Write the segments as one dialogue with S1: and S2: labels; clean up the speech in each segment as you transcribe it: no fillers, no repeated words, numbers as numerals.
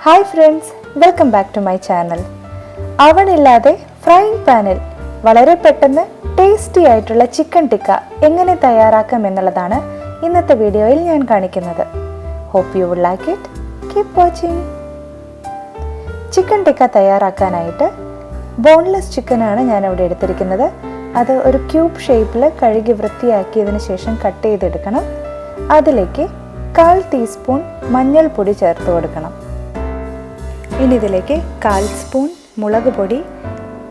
S1: Hi friends, welcome back to my channel. അവണില്ലാതെ frying പാനിൽ വളരെ പെട്ടെന്ന് ടേസ്റ്റി ആയിട്ടുള്ള ചിക്കൻ ടിക്ക എങ്ങനെ തയ്യാറാക്കാം എന്നുള്ളതാണ് ഇന്നത്തെ വീഡിയോയിൽ ഞാൻ കാണിക്കുന്നത്. Hope you would like it. Keep watching. Chicken tikka തയ്യാറാക്കാനായിട്ട് ബോൺലെസ് ചിക്കനാണ് ഞാനിവിടെ എടുത്തിരിക്കുന്നത്. അത് ഒരു ക്യൂബ് ഷേപ്പിൽ കഴുകി വൃത്തിയാക്കിയതിന് ശേഷം കട്ട് ചെയ്തെടുക്കണം. അതിലേക്ക് 1/4 ടീസ്പൂൺ മഞ്ഞൾപ്പൊടി ചേർത്ത് കൊടുക്കണം. ഇനി ഇതിലേക്ക് 1/4 സ്പൂൺ മുളക് പൊടി,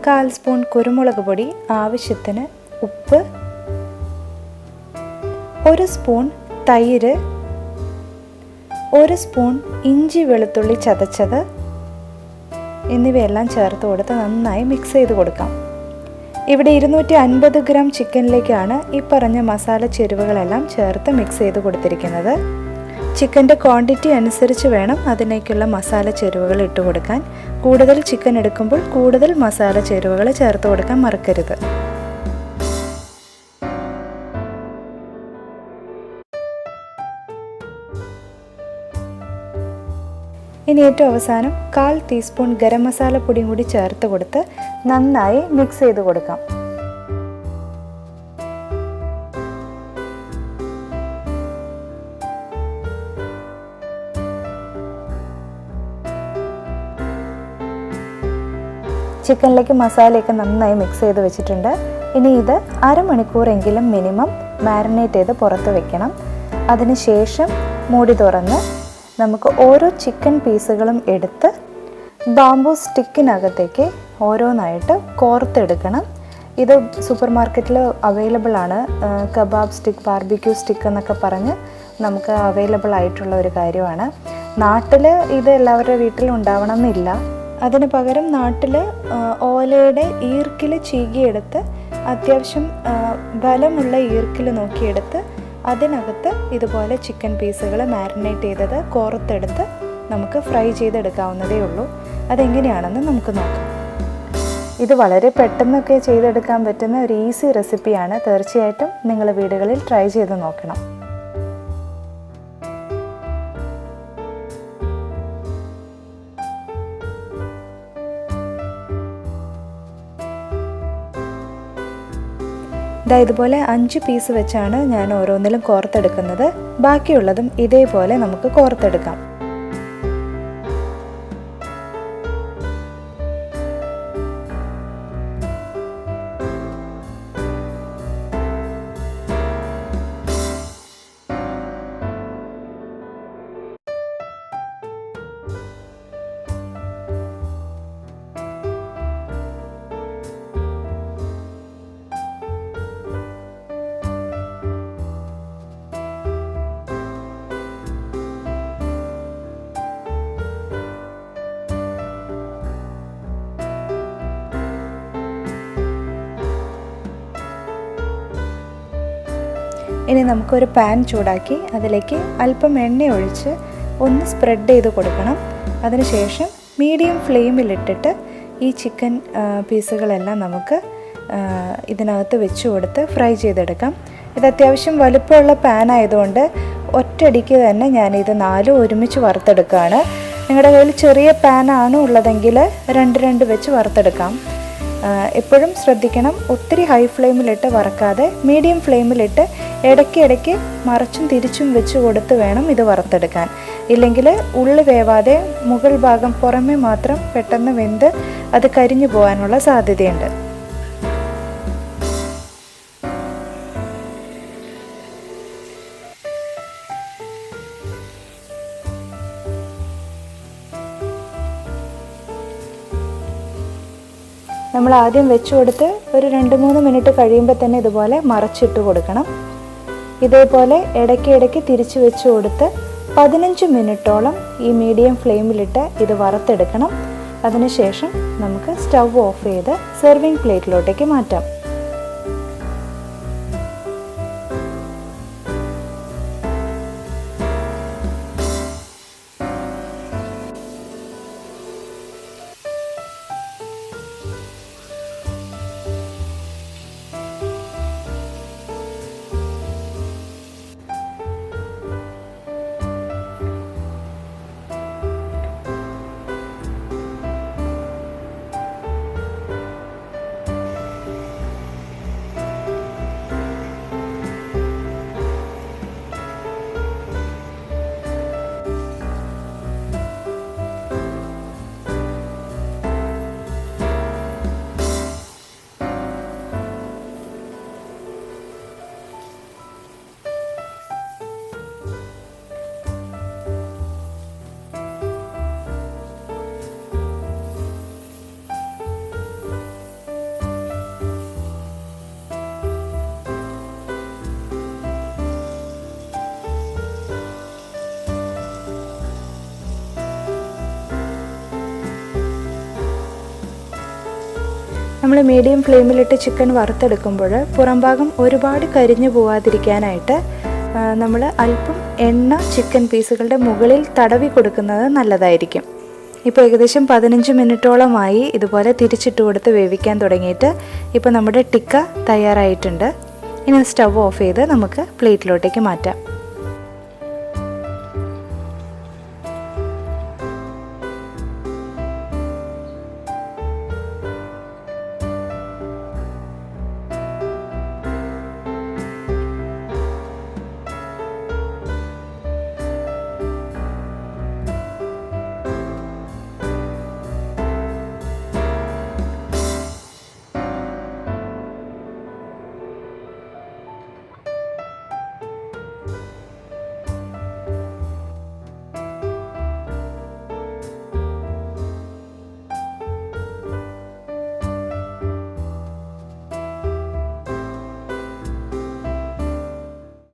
S1: 1/4 സ്പൂൺ കുരുമുളക് പൊടി, ആവശ്യത്തിന് ഉപ്പ്, 1 സ്പൂൺ തൈര്, 1 സ്പൂൺ ഇഞ്ചി വെളുത്തുള്ളി ചതച്ചത് എന്നിവയെല്ലാം ചേർത്ത് കൊടുത്ത് നന്നായി മിക്സ് ചെയ്ത് കൊടുക്കാം. ഇവിടെ 250 ഗ്രാം ചിക്കനിലേക്കാണ് ഈ പറഞ്ഞ മസാല ചേരുവകളെല്ലാം ചേർത്ത് മിക്സ് ചെയ്ത് കൊടുത്തിരിക്കുന്നത്. ചിക്കൻ്റെ ക്വാണ്ടിറ്റി അനുസരിച്ച് വേണം അതിലേക്കുള്ള മസാല ചേരുവകൾ ഇട്ട് കൊടുക്കാൻ. കൂടുതൽ ചിക്കൻ എടുക്കുമ്പോൾ കൂടുതൽ മസാല ചേരുവകൾ ചേർത്ത് കൊടുക്കാൻ മറക്കരുത്. ഇനി ഏറ്റവും അവസാനം 1/4 ടീസ്പൂൺ ഗരം മസാല പൊടിയും കൂടി ചേർത്ത് കൊടുത്ത് നന്നായി മിക്സ് ചെയ്ത് കൊടുക്കാം. ചിക്കനിലേക്ക് മസാലയൊക്കെ നന്നായി മിക്സ് ചെയ്ത് വെച്ചിട്ടുണ്ട്. ഇനി ഇത് അരമണിക്കൂറെങ്കിലും മിനിമം മാരിനേറ്റ് ചെയ്ത് പുറത്ത് വെക്കണം. അതിനുശേഷം മൂടി തുറന്ന് നമുക്ക് ഓരോ ചിക്കൻ പീസുകളും എടുത്ത് ബാംബൂ സ്റ്റിക്കിനകത്തേക്ക് ഓരോന്നായിട്ട് കോർത്തെടുക്കണം. ഇത് സൂപ്പർ മാർക്കറ്റിൽ അവൈലബിൾ ആണ്. കബാബ് സ്റ്റിക്ക്, ബാർബിക്യൂ സ്റ്റിക്ക് എന്നൊക്കെ പറഞ്ഞ് നമുക്ക് അവൈലബിൾ ആയിട്ടുള്ള ഒരു കാര്യമാണ്. നാട്ടിൽ ഇത് എല്ലാവരുടെ വീട്ടിലും ഉണ്ടാവണം എന്നില്ല. അതിന് പകരം നാട്ടിൽ ഓലയുടെ ഈർക്കിൽ ചീകിയെടുത്ത് അത്യാവശ്യം ബലമുള്ള ഈർക്കിൽ നോക്കിയെടുത്ത് അതിനകത്ത് ഇതുപോലെ ചിക്കൻ പീസുകൾ മാരിനേറ്റ് ചെയ്തത് കോർത്തെടുത്ത് നമുക്ക് ഫ്രൈ ചെയ്തെടുക്കാവുന്നതേ ഉള്ളൂ. അതെങ്ങനെയാണെന്ന് നമുക്ക് നോക്കാം. ഇത് വളരെ പെട്ടെന്നൊക്കെ ചെയ്തെടുക്കാൻ പറ്റുന്ന ഒരു ഈസി റെസിപ്പിയാണ്. തീർച്ചയായിട്ടും നിങ്ങൾ വീടുകളിൽ ട്രൈ ചെയ്ത് നോക്കണം. ഇതുപോലെ 5 പീസ് വെച്ചാണ് ഞാൻ ഓരോന്നിലും കോർത്തെടുക്കുന്നത്. ബാക്കിയുള്ളതും ഇതേപോലെ നമുക്ക് കോർത്തെടുക്കാം. ഇനി നമുക്കൊരു പാൻ ചൂടാക്കി അതിലേക്ക് അല്പം എണ്ണ ഒഴിച്ച് ഒന്ന് സ്പ്രെഡ് ചെയ്ത് കൊടുക്കണം. അതിനുശേഷം മീഡിയം ഫ്ലെയിമിലിട്ടിട്ട് ഈ ചിക്കൻ പീസുകളെല്ലാം നമുക്ക് ഇതിനകത്ത് വെച്ച് കൊടുത്ത് ഫ്രൈ ചെയ്തെടുക്കാം. ഇത് അത്യാവശ്യം വലുപ്പമുള്ള പാൻ ആയതുകൊണ്ട് ഒറ്റയടിക്ക് തന്നെ ഞാനിത് 4 ഒരുമിച്ച് വറുത്തെടുക്കുകയാണ്. നിങ്ങളുടെ കയ്യിൽ ചെറിയ പാനാണ് ഉള്ളതെങ്കിൽ 2 വെച്ച് വറുത്തെടുക്കാം. എപ്പോഴും ശ്രദ്ധിക്കണം, ഒത്തിരി ഹൈ ഫ്ലെയിമിലിട്ട് വറക്കാതെ മീഡിയം ഫ്ലെയിമിലിട്ട് ഇടയ്ക്കിടയ്ക്ക് മറിച്ചും തിരിച്ചും വെച്ച് കൊടുത്ത് വേണം ഇത് വറുത്തെടുക്കാൻ. ഇല്ലെങ്കിൽ ഉള്ളി വേവാതെ മുകൾ ഭാഗം പുറമേ മാത്രം പെട്ടെന്ന് വെന്ത് അത് കരിഞ്ഞു പോകാനുള്ള സാധ്യതയുണ്ട്. നമ്മൾ ആദ്യം വെച്ച് കൊടുത്ത് ഒരു 2-3 മിനിറ്റ് കഴിയുമ്പോൾ തന്നെ ഇതുപോലെ മറച്ചിട്ട് കൊടുക്കണം. ഇതേപോലെ ഇടയ്ക്ക് തിരിച്ച് വെച്ച് കൊടുത്ത് 15 മിനിറ്റോളം ഈ മീഡിയം ഫ്ലെയിമിലിട്ട് ഇത് വറുത്തെടുക്കണം. അതിനുശേഷം നമുക്ക് സ്റ്റൗ ഓഫ് ചെയ്ത് സെർവിങ് പ്ലേറ്റിലോട്ടേക്ക് മാറ്റാം. നമ്മൾ മീഡിയം ഫ്ലെയിമിലിട്ട് ചിക്കൻ വറുത്തെടുക്കുമ്പോൾ പുറം ഭാഗം ഒരുപാട് കരിഞ്ഞു പോവാതിരിക്കാനായിട്ട് നമ്മൾ അല്പം എണ്ണ ചിക്കൻ പീസുകളുടെ മുകളിൽ തടവി കൊടുക്കുന്നത് നല്ലതായിരിക്കും. ഇപ്പോൾ ഏകദേശം 15 മിനിറ്റോളമായി ഇതുപോലെ തിരിച്ചിട്ട് കൊടുത്ത് വേവിക്കാൻ തുടങ്ങിയിട്ട് ഇപ്പോൾ നമ്മുടെ ടിക്ക തയ്യാറായിട്ടുണ്ട്. ഇനി സ്റ്റവ് ഓഫ് ചെയ്ത് നമുക്ക് പ്ലേറ്റിലോട്ടേക്ക് മാറ്റാം.